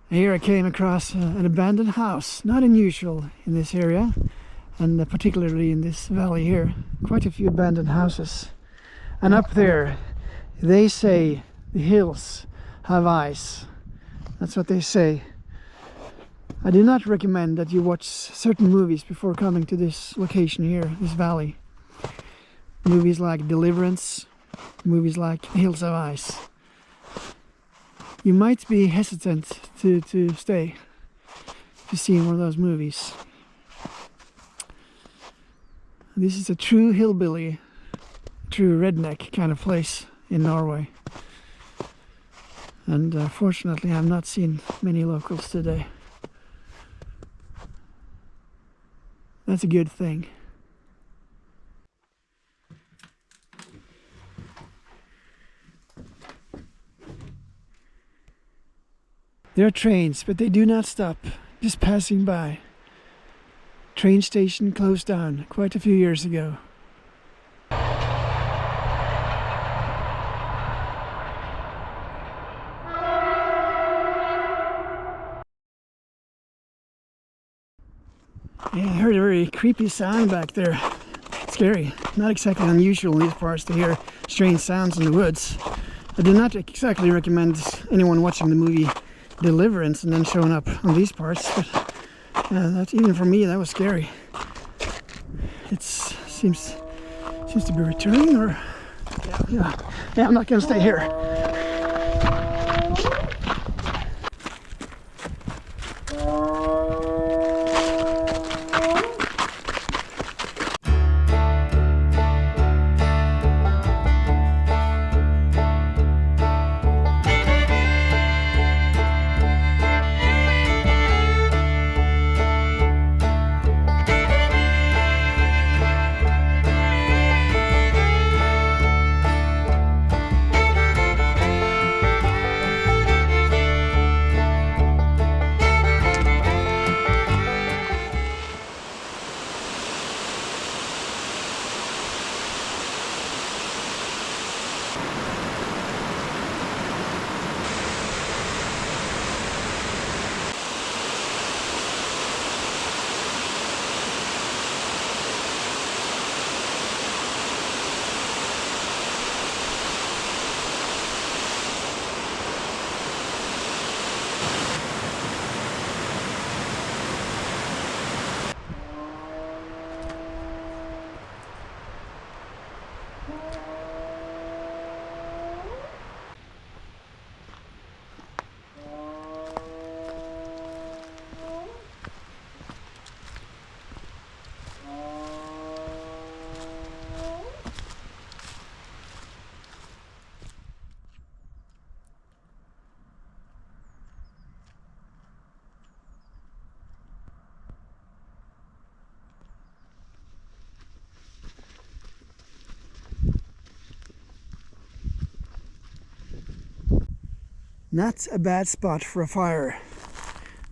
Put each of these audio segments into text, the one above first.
Here I came across an abandoned house, not unusual in this area, and particularly in this valley here. Quite a few abandoned houses. And up there, they say the hills have eyes. That's what they say. I do not recommend that you watch certain movies before coming to this location here, this valley. Movies like Deliverance, movies like Hills of Ice. You might be hesitant to stay to see one of those movies. This is a true hillbilly, true redneck kind of place in Norway. And fortunately I've not seen many locals today. That's a good thing. There are trains, but they do not stop, just passing by. Train station closed down quite a few years ago. Yeah, I heard a very creepy sound back there. Scary. Not exactly unusual in these parts to hear strange sounds in the woods. I do not exactly recommend anyone watching the movie Deliverance and then showing up on these parts, but that, even for me, that was scary. It seems to be returning, or yeah, I'm not gonna stay here. Not a bad spot for a fire.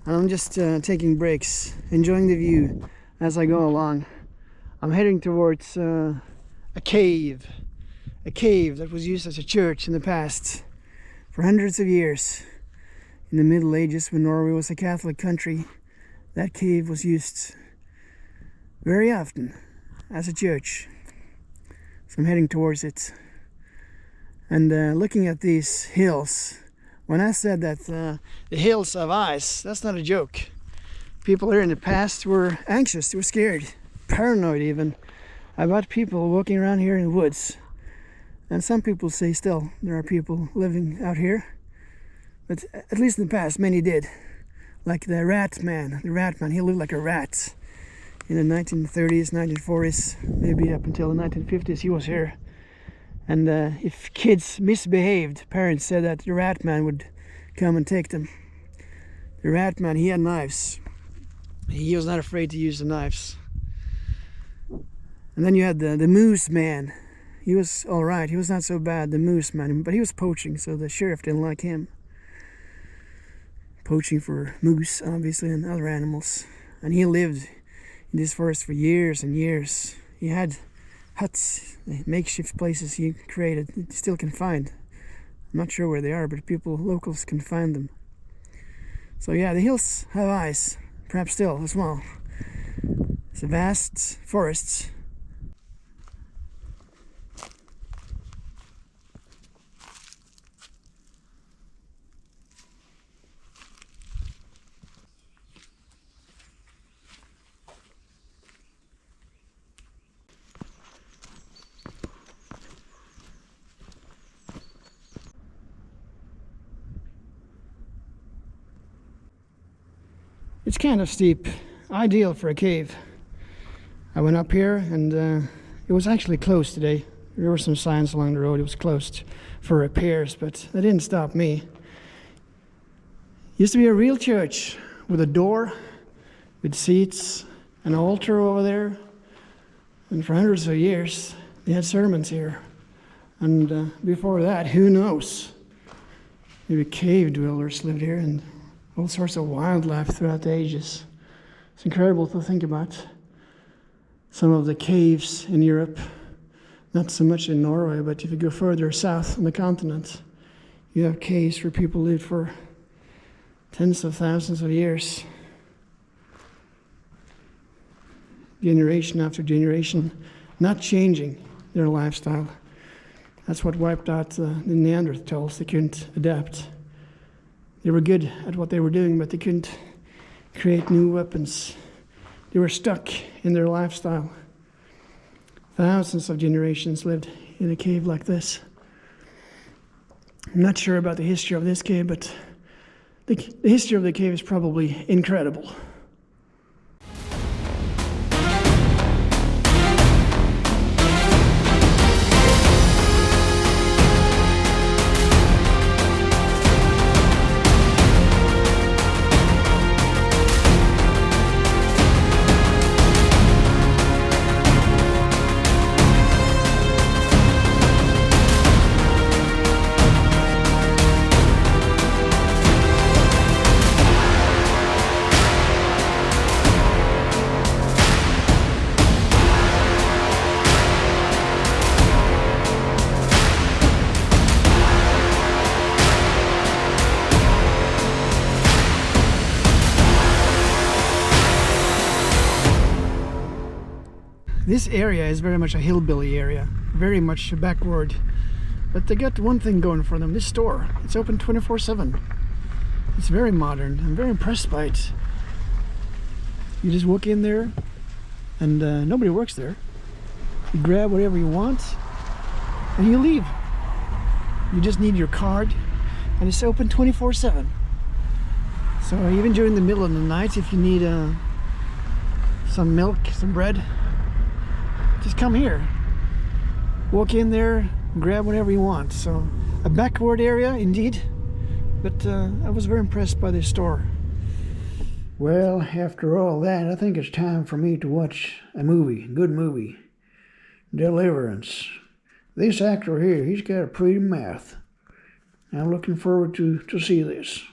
I'm just taking breaks, enjoying the view as I go along. I'm heading towards a cave that was used as a church in the past for hundreds of years. In the Middle Ages, when Norway was a Catholic country, that cave was used very often as a church. So I'm heading towards it. And looking at these hills, when I said that the hills of ice, that's not a joke. People here in the past were anxious, they were scared, paranoid even, about people walking around here in the woods. And some people say still there are people living out here, but at least in the past many did. Like the rat man, he lived like a rat. In the 1930s, 1940s, maybe up until the 1950s he was here. And if kids misbehaved, parents said that the rat man would come and take them. The rat man, he had knives. He was not afraid to use the knives. And then you had the moose man. He was alright, he was not so bad, the moose man, but he was poaching, so the sheriff didn't like him. Poaching for moose, obviously, and other animals. And he lived in this forest for years and years. He had huts, makeshift places he created, you still can find. I'm not sure where they are, but locals can find them. So yeah, the hills have eyes, perhaps still as well. It's a vast forests. It's kind of steep, ideal for a cave. I went up here and it was actually closed today. There were some signs along the road, it was closed for repairs, but that didn't stop me. Used to be a real church with a door, with seats, an altar over there, and for hundreds of years they had sermons here. And before that, who knows? Maybe cave dwellers lived here and all sorts of wildlife throughout the ages. It's incredible to think about. Some of the caves in Europe, not so much in Norway, but if you go further south on the continent, you have caves where people lived for tens of thousands of years. Generation after generation, not changing their lifestyle. That's what wiped out the Neanderthals. They couldn't adapt. They were good at what they were doing, but they couldn't create new weapons. They were stuck in their lifestyle. Thousands of generations lived in a cave like this. I'm not sure about the history of this cave, but the history of the cave is probably incredible. This area is very much a hillbilly area, very much backward. But they got one thing going for them, this store. It's open 24/7. It's very modern. I'm very impressed by it. You just walk in there and nobody works there. You grab whatever you want and you leave. You just need your card and it's open 24/7. So even during the middle of the night, if you need some milk, some bread, just come here, walk in there, grab whatever you want. So a backward area indeed, but I was very impressed by this store. Well, after all that, I think it's time for me to watch a movie, good movie, Deliverance. This actor here, he's got a pretty mouth. I'm looking forward to see this.